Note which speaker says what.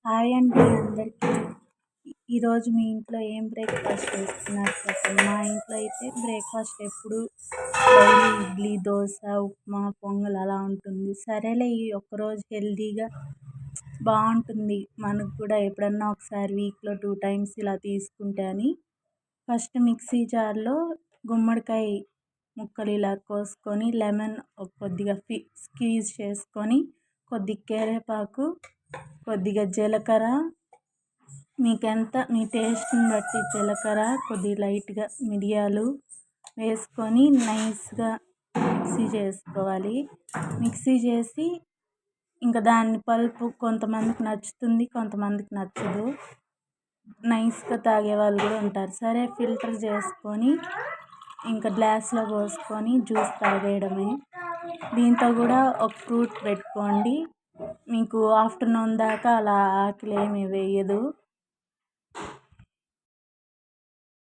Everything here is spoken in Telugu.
Speaker 1: హాయ్ అండి అందరికీ. ఈరోజు మీ ఇంట్లో ఏం బ్రేక్‌ఫాస్ట్ చేసుకున్నారు చెప్పండి? మా ఇంట్లో అయితే బ్రేక్‌ఫాస్ట్ ఎప్పుడు డైలీ ఇడ్లీ, దోస, ఉప్మా, పొంగల్ అలా ఉంటుంది. సరేలే ఈ ఒక్కరోజు హెల్తీగా బావుంటుంది. మనకు కూడా ఎప్పుడన్నా ఒకసారి వీక్‌లో 2 టైమ్స్ ఇలా తీసుకుంటే అని ఫస్ట్ మిక్సీ జార్‌లో గుమ్మడికాయ ముక్కలు ఇలా కోసుకొని, లెమన్ కొద్దిగా స్క్వీజ్ చేసుకొని, కొద్దిగా కరివేపాకు, కొద్దిగా జీలకర్ర, మీ టేస్ట్‌ని బట్టి జీలకర్ర, కొద్దిగా లైట్‌గా మిరియాలు వేసుకొని నైస్‌గా మిక్సీ చేసుకోవాలి. మిక్సీ చేసి ఇంకా దాన్ని పల్పు కొంతమందికి నచ్చుతుంది, కొంతమందికి నచ్చదు. నైస్‌గా తాగేవాళ్ళు కూడా ఉంటారు. సరే ఫిల్టర్ చేసుకొని ఇంకా గ్లాస్‌లో పోసుకొని జ్యూస్ తాగేయడమే. దీంతో కూడా ఒక ఫ్రూట్ పెట్టుకోండి. మీకు ఆఫ్టర్నూన్ దాకా అలా ఆకలి ఏమి వేయదు.